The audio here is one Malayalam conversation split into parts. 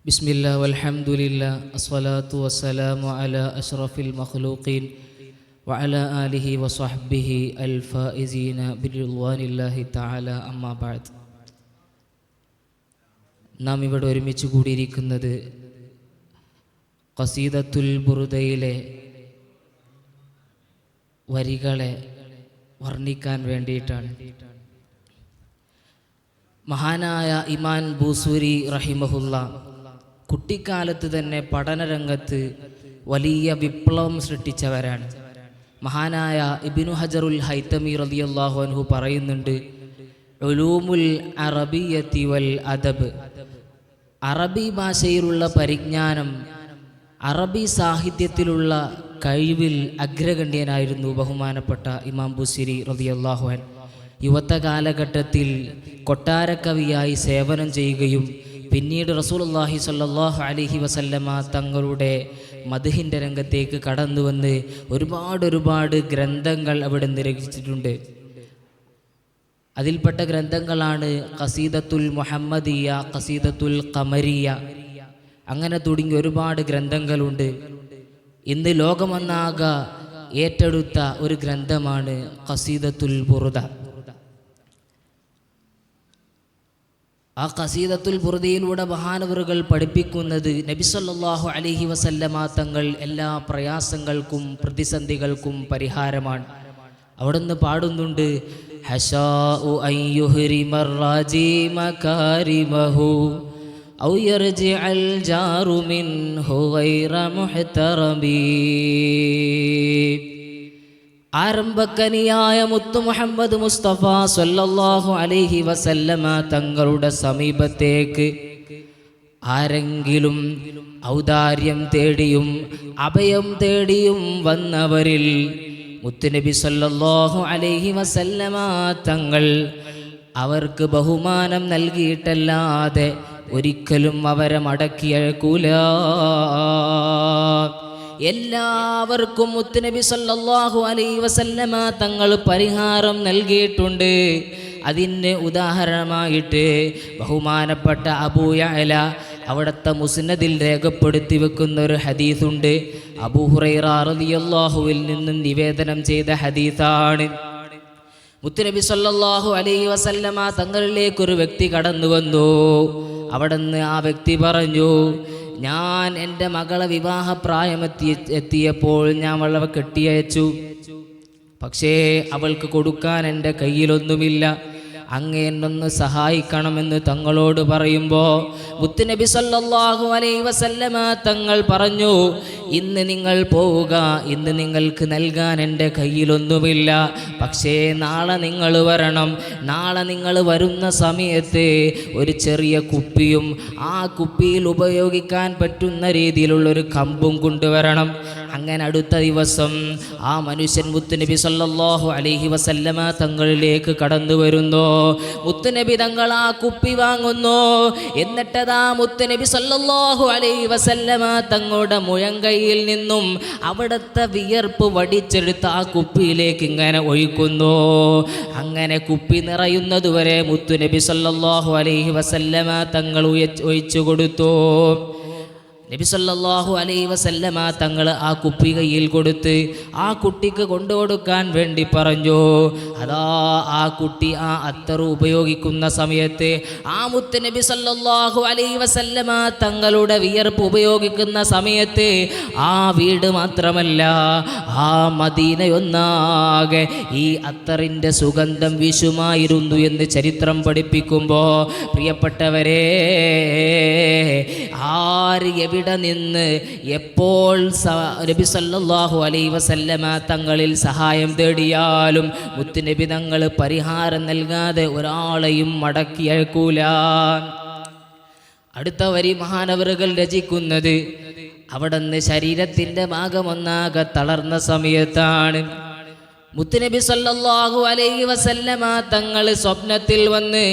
ബിസ്മില്ലാ വൽഹംദുലില്ലാ അസ്സലാത്തു വസ്സലാമു അലാ അഷ്റഫിൽ മഖ്ലൂഖീൻ വഅലാ ആലിഹി വസ്വഹ്ബിഹി അൽ ഫായിസീന ബിറിദ്വാനില്ലാഹി തആല അമ്മാ ബഅദ്. നാം ഇവിടെ ഒരുമിച്ച് കൂടിയിരിക്കുന്നത് ഖസീദത്തുൽ ബുർദയിലെ വരികളെ വർണ്ണിക്കാൻ വേണ്ടിയിട്ടാണ്. മഹാനായ ഇമാം ബൂസൂരി റഹിമഹുല്ല കുട്ടിക്കാലത്ത് തന്നെ പഠനരംഗത്ത് വലിയ വിപ്ലവം സൃഷ്ടിച്ചവരാണ്. മഹാനായ ഇബ്നു ഹജറുൽ ഹൈതമി റളിയല്ലാഹു അൻഹു പറയുന്നുണ്ട്, ഉലൂമുൽ അറബിയ്യത്തി വൽ അദബ്, അറബി ഭാഷയിലുള്ള പരിജ്ഞാനം, അറബി സാഹിത്യത്തിലുള്ള കഴിവിൽ അഗ്രഗണ്യനായിരുന്നു ബഹുമാനപ്പെട്ട ഇമാം ബൂസൂരി റളിയല്ലാഹു അൻഹു. യുവത്വ കാലഘട്ടത്തിൽ കൊട്ടാരക്കവിയായി സേവനം ചെയ്യുകയും പിന്നീട് റസൂലുള്ളാഹി സ്വല്ലല്ലാഹു അലൈഹി വസല്ലമ തങ്ങളുടെ മദ്ഹിൻ്റെ രംഗത്തേക്ക് കടന്നു വന്ന് ഒരുപാട് ഗ്രന്ഥങ്ങൾ അവിടെ രചിച്ചിട്ടുണ്ട്. അതിൽപ്പെട്ട ഗ്രന്ഥങ്ങളാണ് ഖസീദത്തുൽ മുഹമ്മദിയ, ഖസീദത്തുൽ ഖമരിയ, അങ്ങനെ തുടങ്ങി ഒരുപാട് ഗ്രന്ഥങ്ങളുണ്ട്. ഇന്ന് ലോകമൊന്നാകെ ഏറ്റെടുത്ത ഒരു ഗ്രന്ഥമാണ് ഖസീദത്തുൽ ബുർദ. ആ ഖസീദത്തുൽ ബുർദയിലൂടെ മഹാനവറുകൾ പഠിപ്പിക്കുന്നത് നബി സല്ലല്ലാഹു അലൈഹി വസല്ലമ തങ്ങൾ എല്ലാ പ്രയാസങ്ങൾക്കും പ്രതിസന്ധികൾക്കും പരിഹാരമാണ്. അവിടുന്ന് പാടുന്നുണ്ട്, ഹശാഉ അയ്യുഹ്രിമർ റാജി മകാരിമഹു ഔ യർജിഅൽ ജാറു മിൻഹു ഗൈറ മുഹ്തറമി. ആരംഭക്കനിയായ മുത്തു മുഹമ്മദ് മുസ്തഫ സ്വല്ലല്ലാഹു അലൈഹി വസല്ലമ തങ്ങളുടെ സമീപത്തേക്ക് ആരെങ്കിലും ഔദാര്യം തേടിയും അഭയം തേടിയും വന്നവരിൽ മുത്തുനബി സ്വല്ലല്ലാഹു അലൈഹി വസല്ലമ തങ്ങൾ അവർക്ക് ബഹുമാനം നൽകിയിട്ടല്ലാതെ ഒരിക്കലും അവരെ മടക്കിയഴക്കൂല. എല്ലാവർക്കും മുത്തുനബി സല്ലല്ലാഹു അലൈഹി വസല്ലമ തങ്ങൾ പരിഹാരം നൽകിയിട്ടുണ്ട്. അതിന് ഉദാഹരണമായിട്ട് ബഹുമാനപ്പെട്ട അബൂ യഅല അവിടുത്തെ മുസ്നദിൽ രേഖപ്പെടുത്തി വെക്കുന്ന ഒരു ഹദീസുണ്ട്. അബൂ ഹുറൈറ റളിയല്ലാഹുവിൽ നിന്നും നിവേദനം ചെയ്ത ഹദീസാണ്. മുത്തുനബി സല്ലല്ലാഹു അലൈഹി വസല്ലമ തങ്ങളിലേക്ക് ഒരു വ്യക്തി കടന്നു വന്നു. അവിടുന്ന് ആ വ്യക്തി പറഞ്ഞു, ഞാൻ എൻ്റെ മകളെ വിവാഹപ്രായമെത്തിയപ്പോൾ ഞാൻ അവളെ കെട്ടിയയച്ചു. പക്ഷേ അവൾക്ക് കൊടുക്കാൻ എൻ്റെ കയ്യിലൊന്നുമില്ല. അങ്ങ് എന്നൊന്ന് സഹായിക്കണമെന്ന് തങ്ങളോട് പറയുമ്പോൾ മുത്തുനബി സല്ലല്ലാഹു അലൈഹി വസല്ലമ തങ്ങൾ പറഞ്ഞു, ഇന്ന് നിങ്ങൾ പോവുക, ഇന്ന് നിങ്ങൾക്ക് നൽകാൻ എൻ്റെ കയ്യിലൊന്നുമില്ല. പക്ഷേ നാളെ നിങ്ങൾ വരണം. നാളെ നിങ്ങൾ വരുന്ന സമയത്ത് ഒരു ചെറിയ കുപ്പിയും ആ കുപ്പിയിൽ ഉപയോഗിക്കാൻ പറ്റുന്ന രീതിയിലുള്ളൊരു കമ്പും കൊണ്ടുവരണം. അങ്ങനെ അടുത്ത ദിവസം ആ മനുഷ്യൻ മുത്തുനബി സല്ലല്ലാഹു അലൈഹി വസല്ലമ തങ്ങളിലേക്ക് കടന്നു വരുന്നു. മുത്തുനബി തങ്ങൾ ആ കുപ്പി വാങ്ങുന്നു. എന്നിട്ടതാ മുത്തുനബി സല്ലല്ലാഹു അലൈഹി വസല്ലമ തങ്ങളുടെ മുഴങ്കൈയിൽ നിന്നും അവിടുത്തെ വിയർപ്പ് വടിച്ചെടുത്ത് ആ കുപ്പിയിലേക്ക് ഇങ്ങനെ ഒഴിക്കുന്നു. അങ്ങനെ കുപ്പി നിറയുന്നതുവരെ മുത്തുനബി സല്ലല്ലാഹു അലൈഹി വസല്ലമ തങ്ങൾ ഒഴിച്ചു കൊടുത്തു. നബി സല്ലല്ലാഹു അലൈഹി വസല്ലമ തങ്ങൾ ആ കുപ്പി കയ്യിൽ കൊടുത്ത് ആ കുട്ടിക്ക് കൊണ്ടുകൊടുക്കാൻ വേണ്ടി പറഞ്ഞു. അതാ ആ കുട്ടി ആ അത്തർ ഉപയോഗിക്കുന്ന സമയത്ത് ആ മുത്തുനബി സല്ലല്ലാഹു അലൈഹി വസല്ലമ തങ്ങളുടെ വിയർപ്പ് ഉപയോഗിക്കുന്ന സമയത്ത് ആ വീട് മാത്രമല്ല ആ മദീനയൊന്നാകെ ഈ അത്തറിൻ്റെ സുഗന്ധം വീശുമായിരുന്നു എന്ന് ചരിത്രം പഠിപ്പിക്കുമ്പോൾ പ്രിയപ്പെട്ടവരെ, ആര് എവിടെ നിന്ന് എപ്പോൾ നബി സല്ലല്ലാഹു അലൈഹി വസല്ലമ തങ്ങളിൽ സഹായം തേടിയാലും മുത്തുനബി തങ്ങൾ പരിഹാരം നൽകാതെ ഒരാളെയും മടക്കി അയക്കൂല. അടുത്ത വരി മഹാനവറുകൾ രചിക്കുന്നത് അവിടുന്ന് ശരീരത്തിൻ്റെ ഭാഗമൊന്നാകെ തളർന്ന സമയത്താണ്. മുത്തുനബി സല്ലല്ലാഹു അലൈഹി വസല്ലമ തങ്ങൾ സ്വപ്നത്തിൽ വന്ന്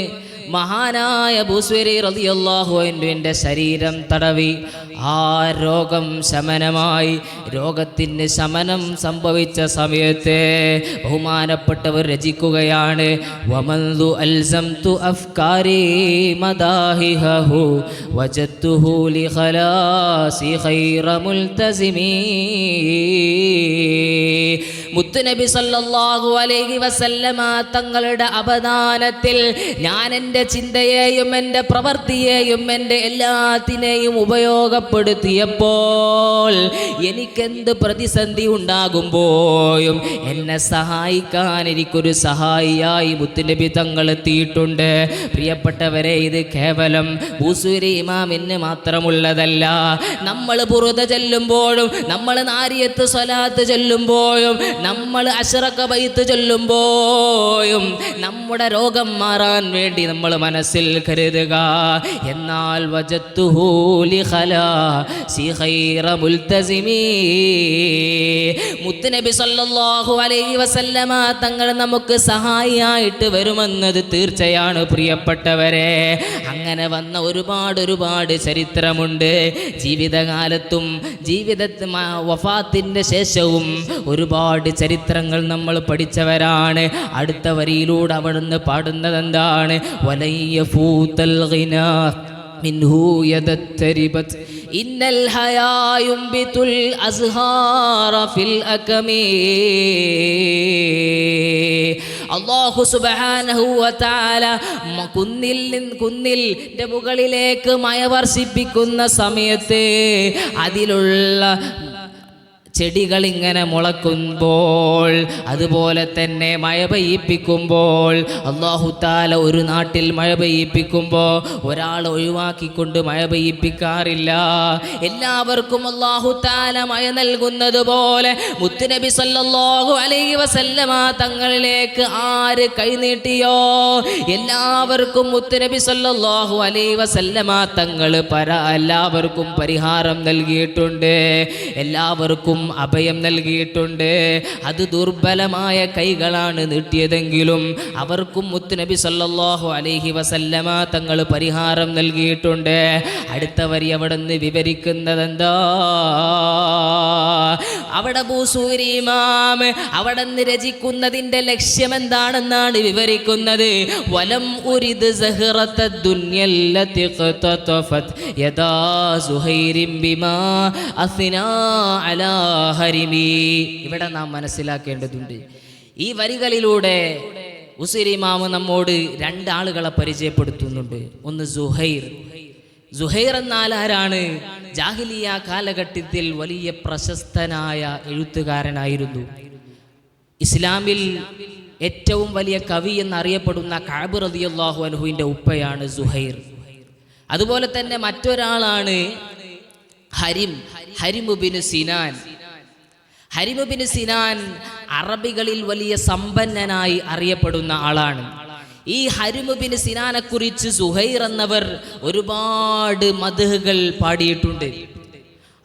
മഹാനായ ബൂസ്വരി റളിയല്ലാഹു അൻഹുവിൻ്റെ ശരീരം തടവി. ആ രോഗം ശമനമായി. രോഗത്തിന് ശമനം സംഭവിച്ച സമയത്ത് ബഹുമാനപ്പെട്ടവർ രചിക്കുകയാണ്, വമൻദു അൽസംതു അഫ്കാരി മദാഹിഹു വജദ്തുഹു ലിഖലാസി ഖൈറ മുൽതസിമി. മുത്തുനബി സല്ലല്ലാഹു അലൈഹി വസല്ലമ തങ്ങളുടെ അവദാനത്തിൽ ഞാൻ എൻ്റെ ചിന്തയെയും എൻ്റെ പ്രവൃത്തിയെയും എൻ്റെ എല്ലാത്തിനെയും ഉപയോഗപ്പെടുത്തിയപ്പോൾ എനിക്കെന്ത് പ്രതിസന്ധി ഉണ്ടാകുമ്പോഴും എന്നെ സഹായിക്കാൻ എനിക്കൊരു സഹായിയായി മുത്തുനബി തങ്ങൾ എത്തിയിട്ടുണ്ട്. പ്രിയപ്പെട്ടവരെ, ഇത് കേവലം ബൂസൂരി ഇമാമിന് മാത്രമുള്ളതല്ല. നമ്മൾ ബുറുദ ചൊല്ലുമ്പോഴും, നമ്മൾ നാരിയത്ത് സ്വലാത്ത് ചൊല്ലുമ്പോഴും, നമ്മൾ അശ്റഖ ബൈത്ത് ചൊല്ലുമ്പോഴും നമ്മുടെ രോഗം മാറാൻ വേണ്ടി നമ്മൾ മനസ്സിൽ കരുതുക. എന്നാൽ വജത്തുഹു ലിഖലാസി ഖൈറ മുൽതസിമി. മുത്തുനബി സല്ലല്ലാഹു അലൈഹി വസല്ലമ തങ്ങൾ നമുക്ക് സഹായിയായിട്ട് വരുമെന്നത് തീർച്ചയാണ് പ്രിയപ്പെട്ടവരെ. അങ്ങനെ വന്ന ഒരുപാട് ചരിത്രമുണ്ട്. ജീവിതകാലത്തും വഫാത്തിൻ്റെ ശേഷവും ഒരുപാട് ചരിത്രങ്ങൾ നമ്മൾ പഠിച്ചവരാണ്. അടുത്ത വരിയിലൂടെ അവിടുന്ന് പാടുന്നത് എന്താണ്? വലയ്യ ഫൂതൽ ഗിനാ മിൻഹു യദത്തരിബത് ഇന്നൽ ഹയായും ബിതുൽ അസ്ഹാറ ഫിൽ അകമി. അല്ലാഹു സുബ്ഹാനഹു വ തആല കുന്നിൻ്റെ മുകളിലേക്ക് മഴ വർഷിപ്പിക്കുന്ന സമയത്ത് അതിലുള്ള ചെടികൾ ഇങ്ങനെ മുളക്കുമ്പോൾ, അതുപോലെ തന്നെ മഴ പെയ്യിപ്പിക്കുമ്പോൾ, അല്ലാഹു തആല ഒരു നാട്ടിൽ മഴ പെയ്യിപ്പിക്കുമ്പോൾ ഒരാൾ ഒഴിവാക്കിക്കൊണ്ട് മഴ പെയ്യിപ്പിക്കാറില്ല. എല്ലാവർക്കും അല്ലാഹു തആല മഴ നൽകുന്നത് പോലെ മുത്തുനബി സല്ലല്ലാഹു അലൈഹി വസല്ലമ തങ്ങളിലേക്ക് ആര് കൈനീട്ടിയോ എല്ലാവർക്കും മുത്തുനബി സല്ലല്ലാഹു അലൈഹി വസല്ലമ തങ്ങൾ എല്ലാവർക്കും പരിഹാരം നൽകിയിട്ടുണ്ട്. എല്ലാവർക്കും അഭയം നൽകിയിട്ടുണ്ട്. അത് ദുർബലമായ കൈകളാണ് നീട്ടിയതെങ്കിലും അവർക്കും മുത്തുനബി സല്ലല്ലാഹു അലൈഹി വസല്ലമ തങ്ങൾ പരിഹാരം നൽകിയിട്ടുണ്ട്. അടുത്ത വരി അവിടെ നിന്ന് വിവരിക്കുന്നത് എന്താ? അവിടെ ബൂസൂരി ഇമാം അവിടെ നിന്ന് രചിക്കുന്നതിൻ്റെ ലക്ഷ്യം എന്താണെന്നാണ് വിവരിക്കുന്നത്. വലം ഉരിദ് സഹറത ദുനിയല്ലതി ഖതഫത് യദാ സുഹൈരിൻ ബിമാ അസ്നാ അലാ ഹരിമി. ഇവിടെ നാം മനസ്സിലാക്കേണ്ടതുണ്ട്, ഈ വരികളിലൂടെ ബൂസൂരി ഇമാം നമ്മോട് രണ്ടാളുകളെ പരിചയപ്പെടുത്തുന്നുണ്ട്. ഒന്ന് സുഹൈർ. സുഹൈർ എന്നാൽ ആരാണ്? ജാഹിലിയ കാലഘട്ടത്തിൽ വലിയ പ്രശസ്തനായ എഴുത്തുകാരനായിരുന്നു. ഇസ്ലാമിൽ ഏറ്റവും വലിയ കവി എന്നറിയപ്പെടുന്ന കഅബ് റളിയല്ലാഹു അൻഹുവിൻ്റെ ഉപ്പയാണ് സുഹൈർ. അതുപോലെ തന്നെ മറ്റൊരാളാണ് ഹരിം ഇബ്നു സിനാൻ. ഹരിം ഇബ്നു സിനാൻ അറബികളിൽ വലിയ സമ്പന്നനായി അറിയപ്പെടുന്ന ആളാണ്. ഈ ഹരിം ഇബ്നു സിനാനെ കുറിച്ച് സുഹൈർ എന്നവർ ഒരുപാട് മദ്ഹുകൾ പാടിയിട്ടുണ്ട്.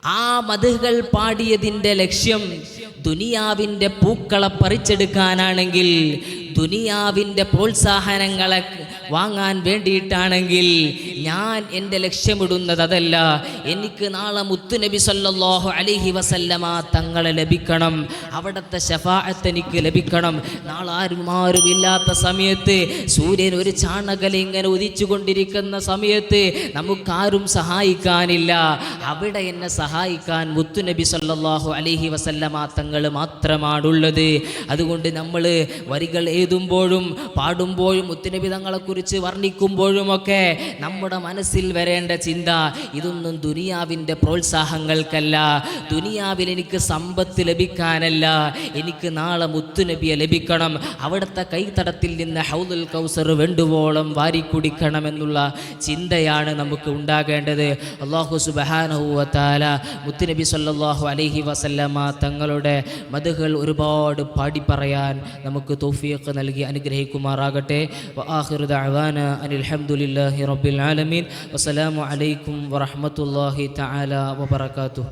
ആ മദ്ഹുകൾ പാടിയതിൻ്റെ ലക്ഷ്യം ദുനിയാവിൻ്റെ പൂക്കളെ പറിച്ചെടുക്കാനാണെങ്കിൽ, ദുനിയാവിൻ്റെ പ്രോത്സാഹനങ്ങളെ വാങ്ങാൻ വേണ്ടിയിട്ടാണെങ്കിൽ ഞാൻ എൻ്റെ ലക്ഷ്യമിടുന്നത് അതല്ല. എനിക്ക് നാളെ മുത്തുനബി സല്ലല്ലാഹു അലൈഹി വസല്ലമ തങ്ങളെ ലഭിക്കണം, അവിടുത്തെ ശഫാഅത്ത് എനിക്ക് ലഭിക്കണം. നാളെ ആരും ഇല്ലാത്ത സമയത്ത്, സൂര്യൻ ഒരു ചാണകല ഇങ്ങനെ ഉദിച്ചു കൊണ്ടിരിക്കുന്ന സമയത്ത് നമുക്കാരും സഹായിക്കാനില്ല. അവിടെ എന്നെ സഹായിക്കാൻ മുത്തുനബി സല്ലല്ലാഹു അലൈഹി വസല്ലമ തങ്ങൾ മാത്രമാണുള്ളത്. അതുകൊണ്ട് നമ്മൾ വരികൾ എഴുതുമ്പോഴും പാടുമ്പോഴും മുത്തുനബി തങ്ങളെക്കുറിച്ച് വർണ്ണിക്കുമ്പോഴുമൊക്കെ നമ്മുടെ മനസ്സിൽ വരേണ്ട ചിന്ത ഇതൊന്നും ദുനിയാവിൻ്റെ പ്രോത്സാഹങ്ങൾക്കല്ല, ദുനിയാവിൽ എനിക്ക് സമ്പത്ത് ലഭിക്കാനല്ല, എനിക്ക് നാളെ മുത്തുനബിയെ ലഭിക്കണം, അവിടുത്തെ കൈത്തടത്തിൽ നിന്ന് ഹൗദുൽ കൗസർ വേണ്ടുവോളം വാരിക്കുടിക്കണമെന്നുള്ള ചിന്തയാണ് നമുക്ക് ഉണ്ടാകേണ്ടത്. അല്ലാഹു സുബ്ഹാനഹു വ തആല മുത്തുനബി സല്ലല്ലാഹു അലൈഹി വസല്ലമ തങ്ങളുടെ മദ്ഹുകൾ ഒരുപാട് പാടി പറയാൻ നമുക്ക് തൗഫീഖ് നൽകി അനുഗ്രഹിക്കുമാറാകട്ടെ. വആഖിറു ദഅവാന അനിൽ ഹംദുലില്ലാഹി റബ്ബിൽ ആലമീൻ. വസ്സലാമു അലൈക്കും വറഹ്മത്തുള്ളാഹി തആല വബറകാതുഹു.